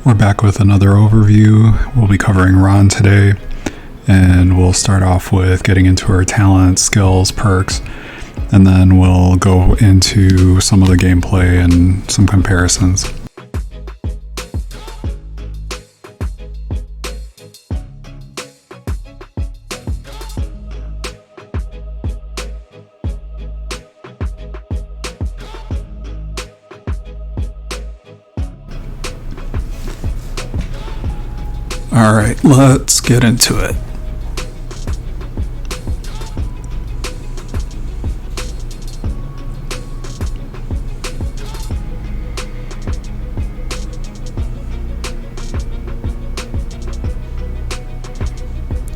We're back with another overview. We'll be covering Ran today, and we'll start off with getting into her talents, skills, perks, and then we'll go into some of the gameplay and some comparisons. Alright, let's get into it.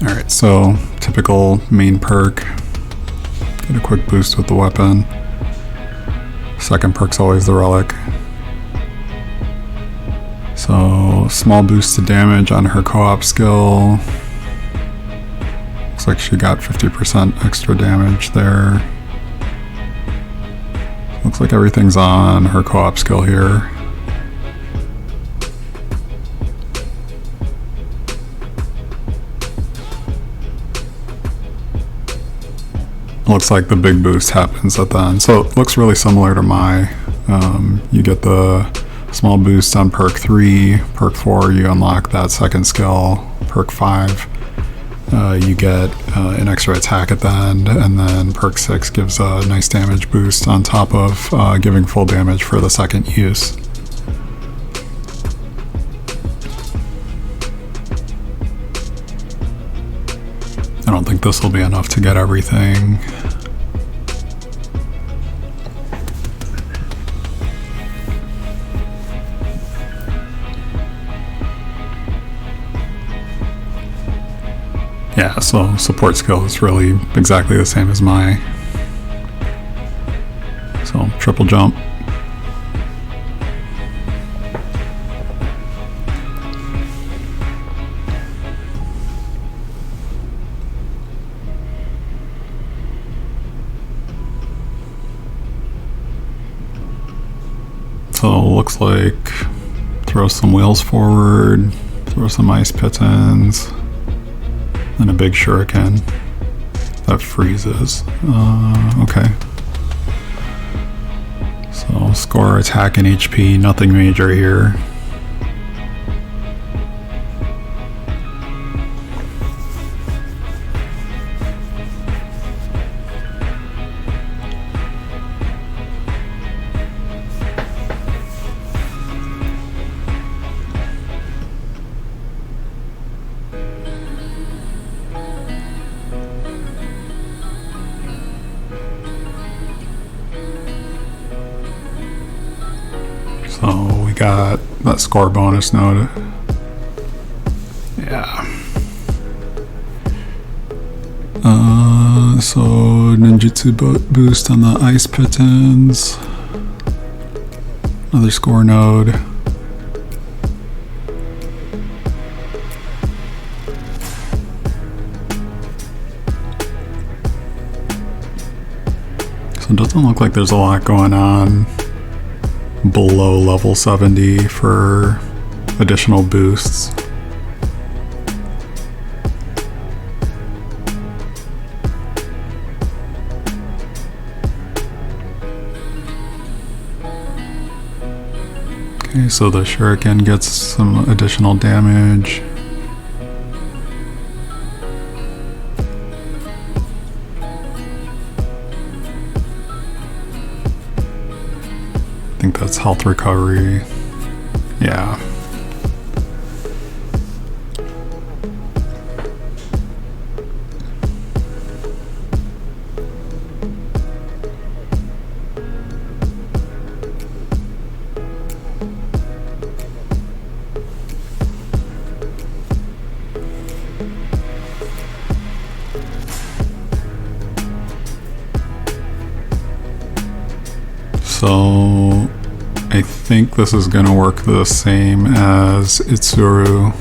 Alright, so typical main perk. Get a quick boost with the weapon. Second perk's always the relic. So, small boost to damage on her co-op skill. Looks like she got 50% extra damage there. Looks like everything's on her co-op skill here. Looks like the big boost happens at the end. So, it looks really similar to Mai. You get the small boost on perk 3, perk 4 you unlock that second skill, perk 5 you get an extra attack at the end, and then perk 6 gives a nice damage boost on top of giving full damage for the second use. I don't think this will be enough to get everything. Yeah, so support skill is really exactly the same as Mai. So, triple jump. So, looks like throw some wheels forward, throw some ice pitons. And a big shuriken that freezes. Okay. So score, attack, and HP, nothing major here. So we got that score bonus node. Yeah. So ninjutsu boost on the ice pitons. Another score node. So it doesn't look like there's a lot going on below level 70 for additional boosts. Okay, so the shuriken gets some additional damage. I think that's health recovery. Yeah. So I think this is going to work the same as Itsuru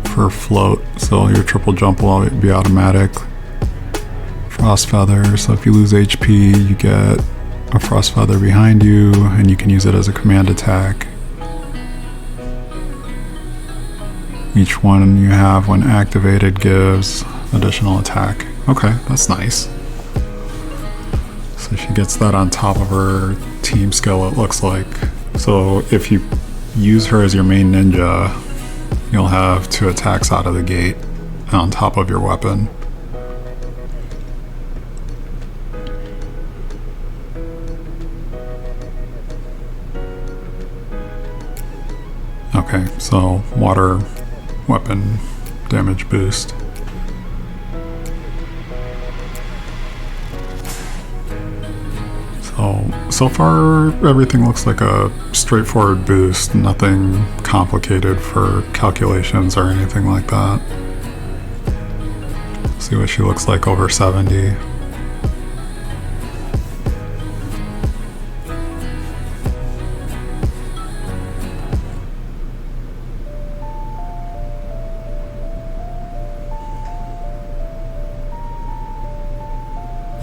for float. So your triple jump will be automatic. Frost Feather, so if you lose HP, you get a Frost Feather behind you, and you can use it as a command attack. Each one you have when activated gives additional attack. Okay, that's nice. So she gets that on top of her team skill, it looks like. So if you use her as your main ninja, you'll have 2 attacks out of the gate on top of your weapon. Okay, so water weapon damage boost. So far everything looks like a straightforward boost, nothing complicated for calculations or anything like that. See what she looks like over 70.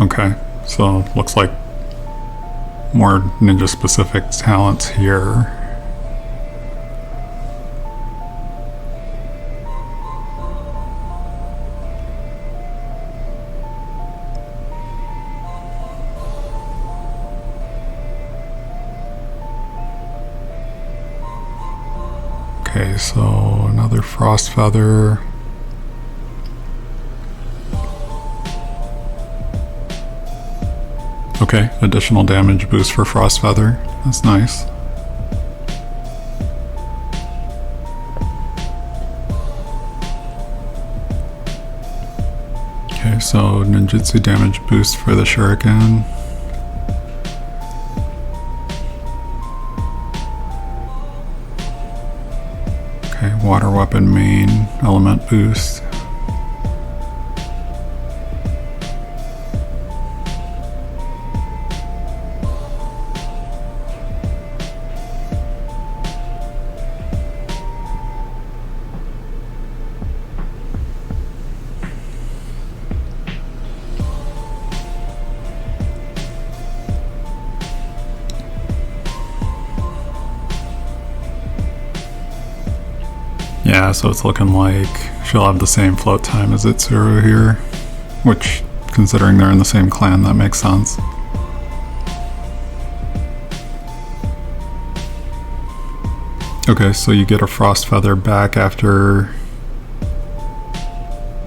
Okay, so looks like more ninja specific talents here. Okay, so another frost feather. Okay, additional damage boost for Frost Feather. That's nice. Okay, so ninjutsu damage boost for the shuriken. Okay, water weapon main element boost. Yeah, so it's looking like she'll have the same float time as Itsuru here, which, considering they're in the same clan, that makes sense. Okay, so you get a Frost Feather back after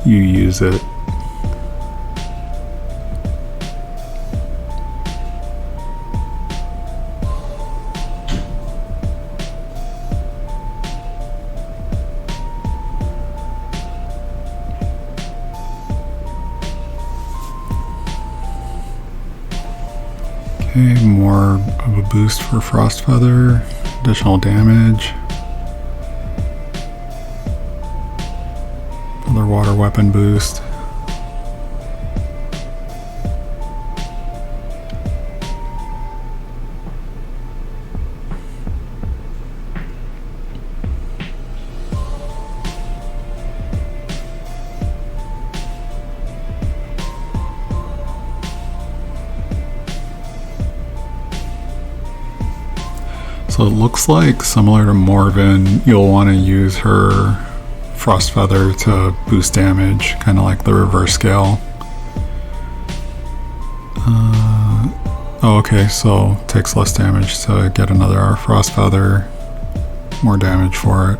you use it. Okay, more of a boost for Frost Feather, additional damage. Another water weapon boost. So it looks like, similar to Morven, you'll want to use her Frost Feather to boost damage, kind of like the reverse scale. Oh, okay, so takes less damage to get another Frost Feather, more damage for it.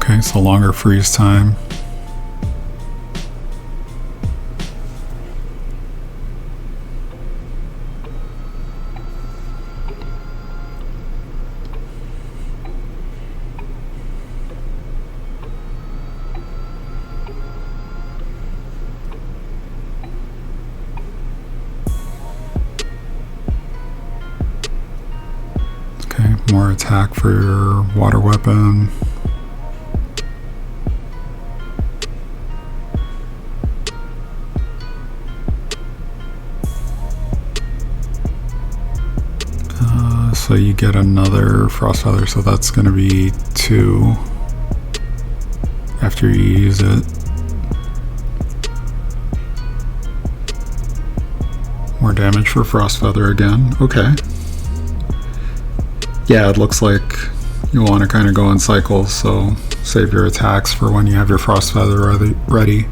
Okay, so longer freeze time. Okay, more attack for your water weapon. So you get another Frost Feather, so that's going to be 2 after you use it. More damage for Frost Feather again. Okay. Yeah, it looks like you want to kind of go in cycles, so save your attacks for when you have your Frost Feather ready.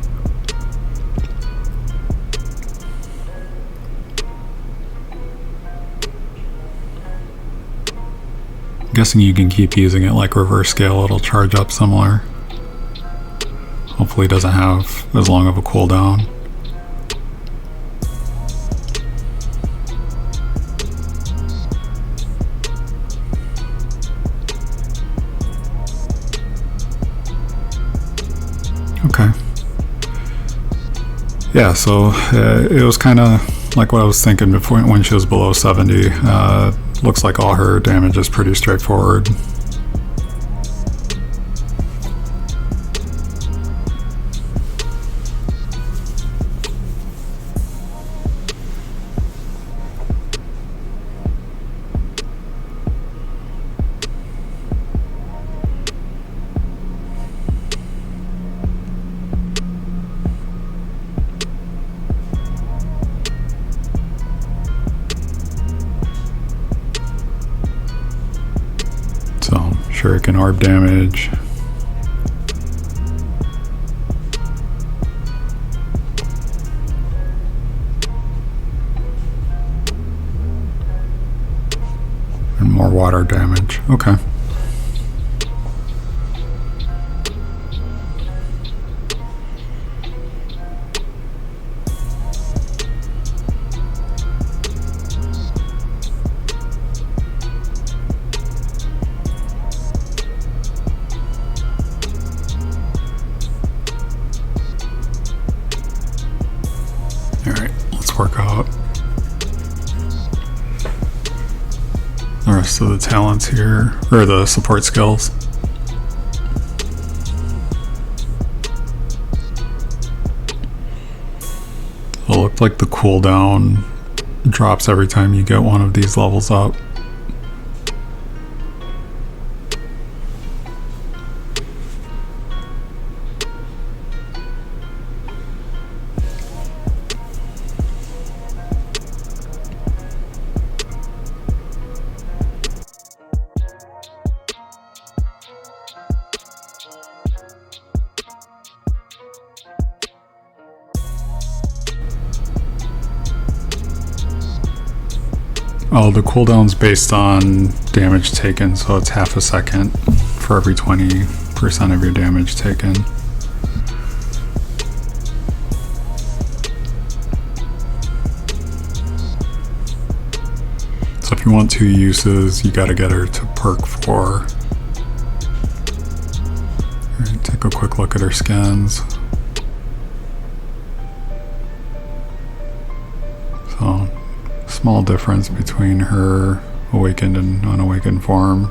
I'm guessing you can keep using it like reverse scale, it'll charge up similar. Hopefully it doesn't have as long of a cooldown. Okay. Yeah, so it was kind of like what I was thinking before when she was below 70. Looks like all her damage is pretty straightforward. Shuriken orb damage. And more water damage. Okay. Work out the rest of the talents here, or the support skills. It looked like the cooldown drops every time you get one of these levels up. Oh, the cooldown's based on damage taken, so it's half a second for every 20% of your damage taken. So if you want 2 uses, you gotta get her to perk 4. Alright, take a quick look at her skins. So, small difference between her awakened and unawakened form.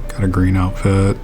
Got a green outfit.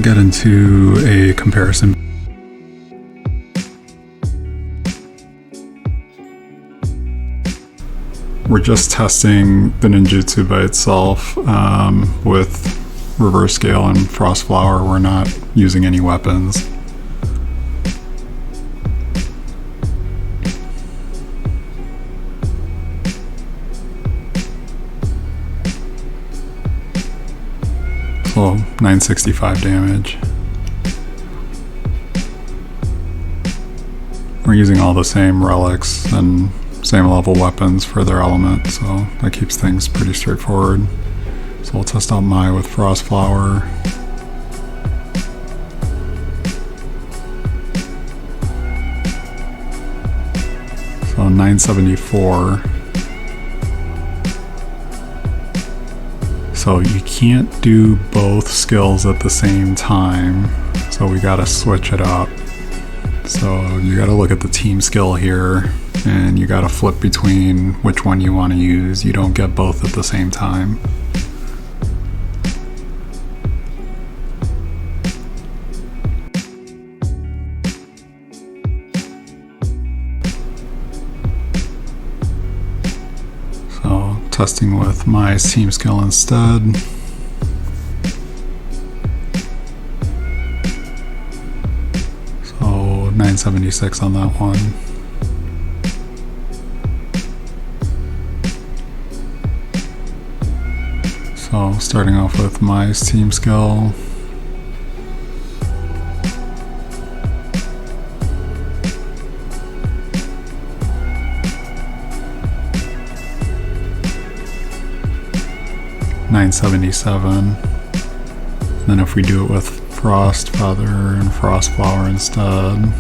get into a comparison. We're just testing the ninjutsu by itself with reverse scale and frost flower. We're not using any weapons. So 965 damage. We're using all the same relics and same level weapons for their element, so that keeps things pretty straightforward. So we'll test out Mai with Frost Flower. So 974. So you can't do both skills at the same time, so we gotta switch it up. So you gotta look at the team skill here, and you gotta flip between which one you want to use. You don't get both at the same time. So testing with Mai's team skill instead. So 976 on that one. So starting off with Mai's team skill. $977. Then if we do it with Frost Feather and Frost Flower instead.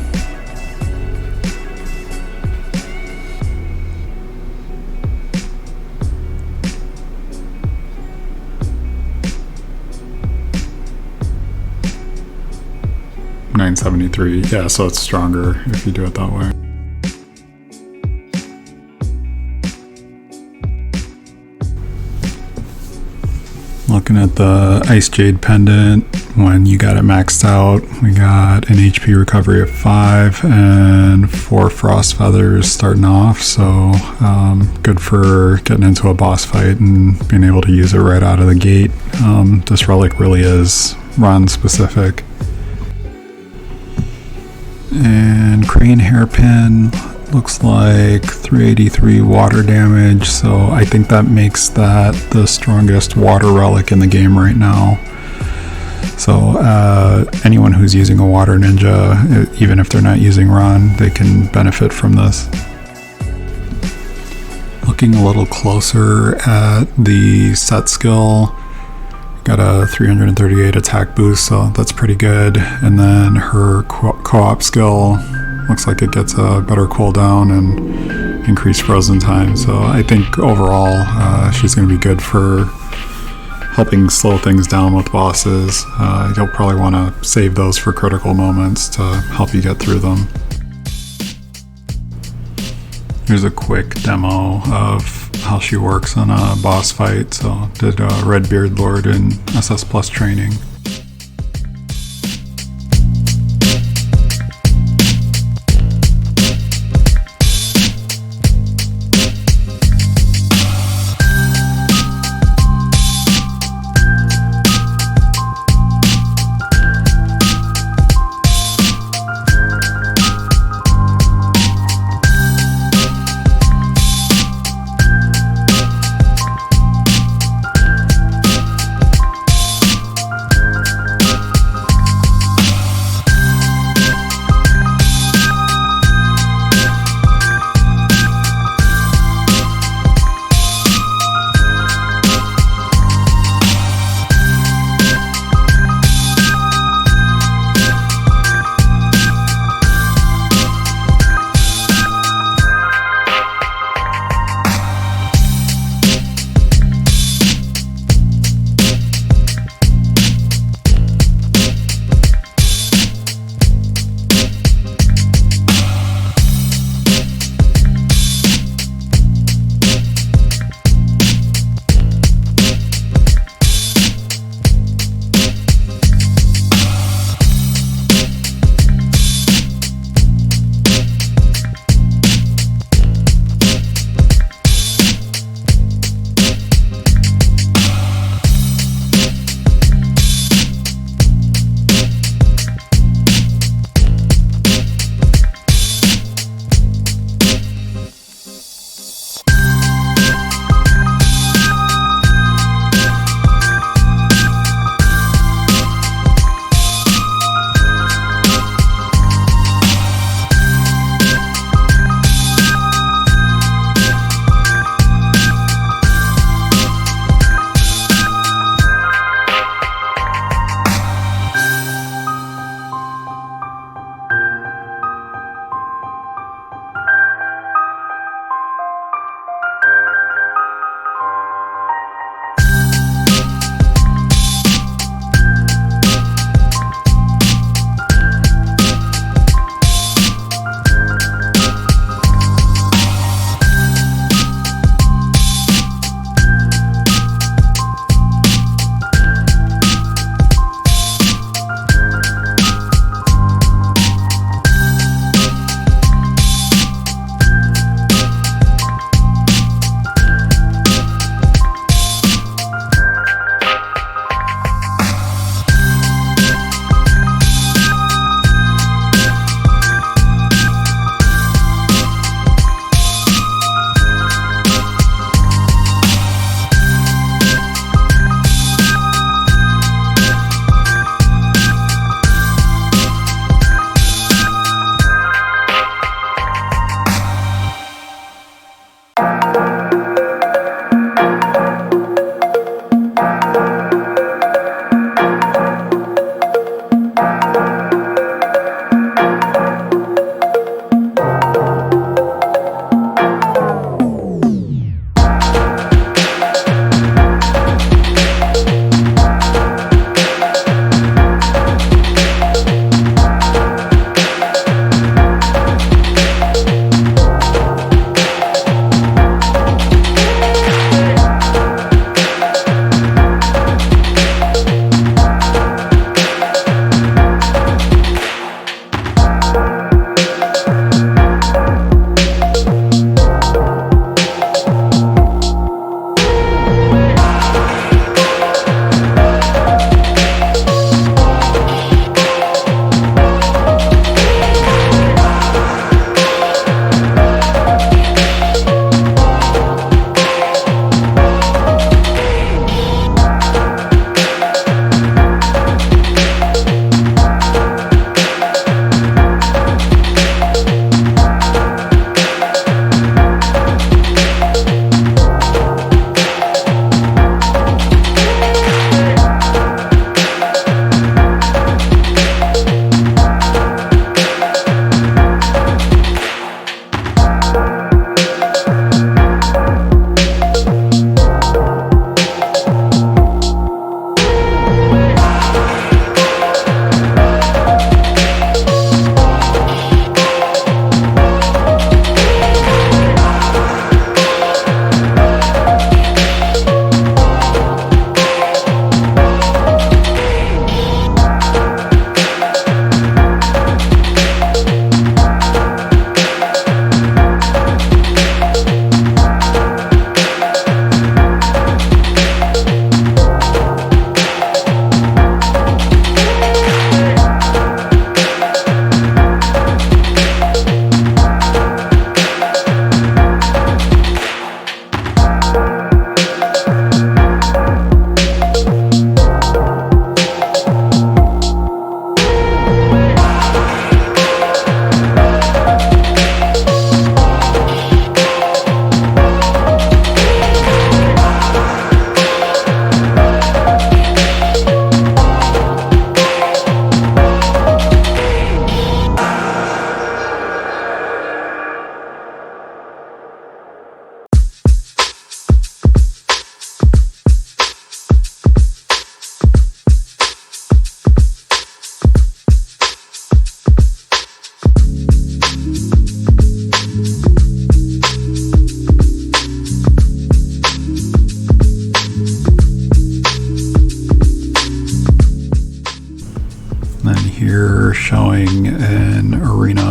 $973. Yeah, so it's stronger if you do it that way. Looking at the Ice Jade Pendant, when you got it maxed out, we got an HP recovery of 5 and 4 Frost Feathers starting off, so good for getting into a boss fight and being able to use it right out of the gate. This relic really is run specific. And Crane Hairpin looks like 383 water damage, so I think that makes that the strongest water relic in the game right now. So anyone who's using a water ninja, even if they're not using Ran, they can benefit from this. Looking a little closer at the set skill, got a 338 attack boost, so that's pretty good. And then her co-op skill looks like it gets a better cooldown and increased frozen time. So I think overall she's going to be good for helping slow things down with bosses. You'll probably want to save those for critical moments to help you get through them. Here's a quick demo of how she works on a boss fight. So did Red Beard Lord in SS Plus training.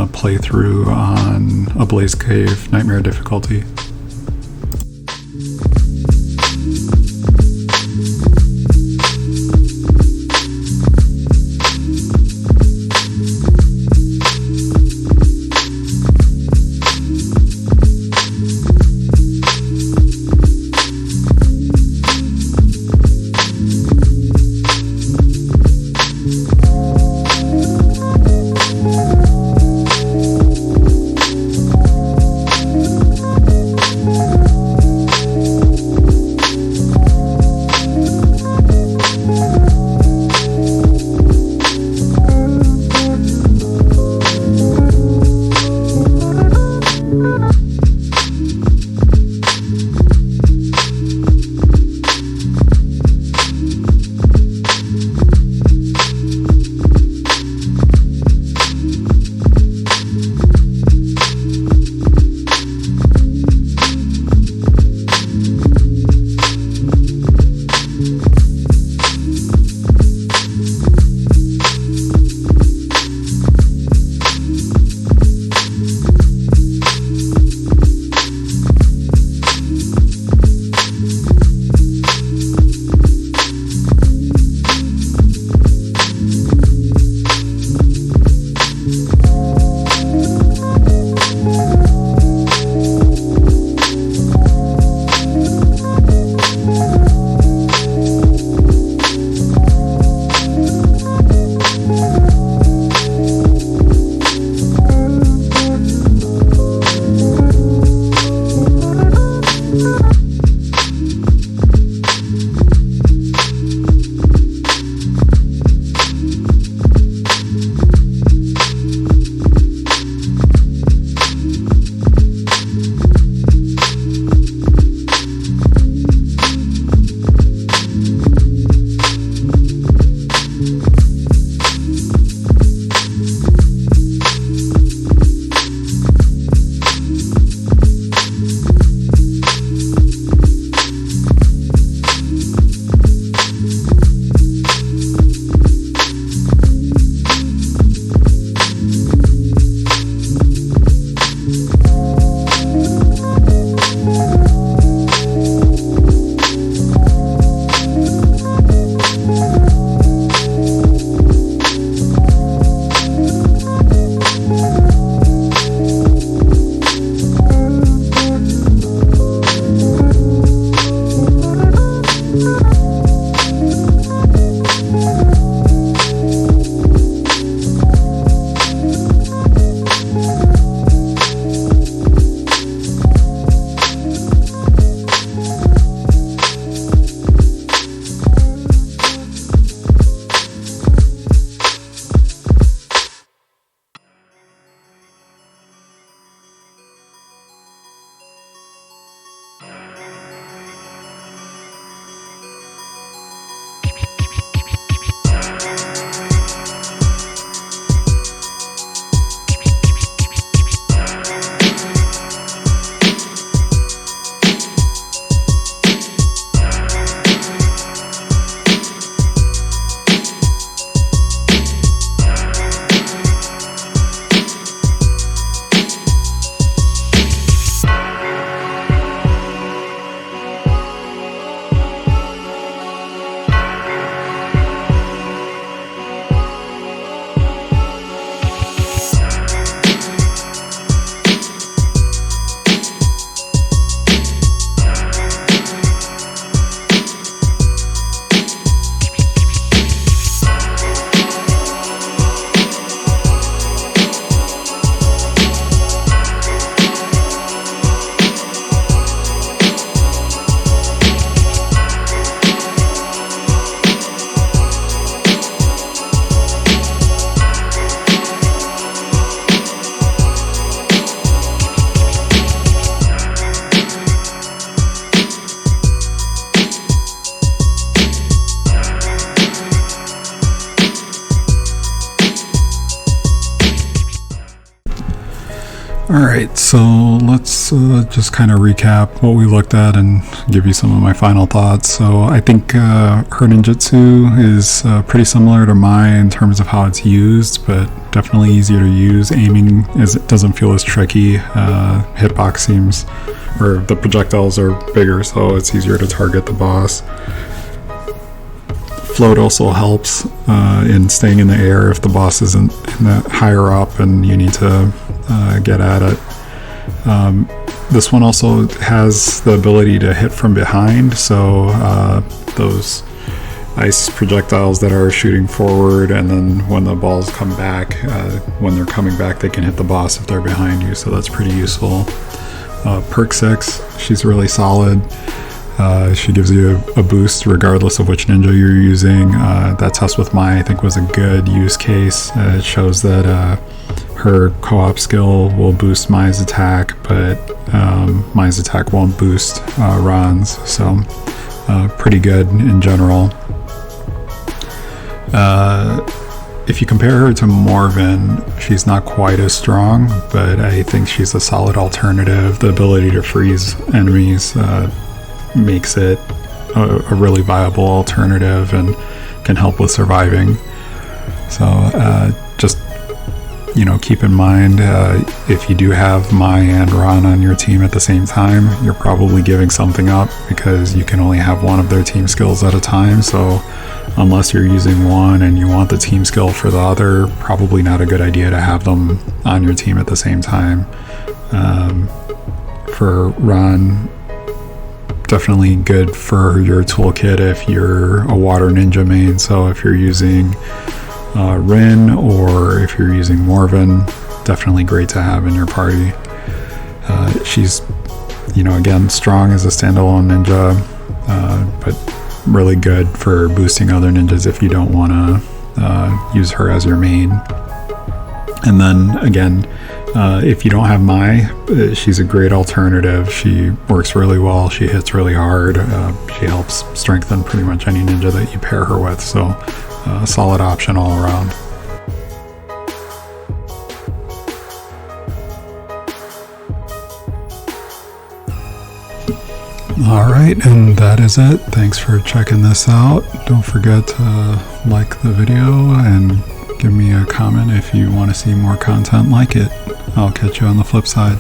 playthrough on Ablaze Cave Nightmare difficulty. Alright, so let's just kind of recap what we looked at and give you some of my final thoughts. So I think her ninjutsu is pretty similar to Mai in terms of how it's used, but definitely easier to use. Aiming doesn't feel as tricky. Hitbox seems, or the projectiles are bigger, so it's easier to target the boss. Float also helps in staying in the air if the boss isn't higher up and you need to get at it. This one also has the ability to hit from behind, so those ice projectiles that are shooting forward, and then when the balls come back, when they're coming back, they can hit the boss if they're behind you, so that's pretty useful. Perk 6, she's really solid. She gives you a boost regardless of which ninja you're using. That test with Mai, I think, was a good use case. It shows that her co-op skill will boost Mai's attack, but Mai's attack won't boost Ran's, so pretty good in general. If you compare her to Morven, she's not quite as strong, but I think she's a solid alternative. The ability to freeze enemies makes it a really viable alternative and can help with surviving. So just, you know, keep in mind, if you do have Mai and Ran on your team at the same time, you're probably giving something up because you can only have one of their team skills at a time. So unless you're using one and you want the team skill for the other, probably not a good idea to have them on your team at the same time. For Ran, definitely good for your toolkit if you're a water ninja main. So if you're using Rin or if you're using Morven, definitely great to have in your party. She's, you know, again, strong as a standalone ninja, but really good for boosting other ninjas if you don't want to use her as your main. And then again, if you don't have Mai, she's a great alternative. She works really well, she hits really hard, she helps strengthen pretty much any ninja that you pair her with, so a solid option all around. Alright, and that is it. Thanks for checking this out. Don't forget to like the video and give me a comment if you want to see more content like it. I'll catch you on the flip side.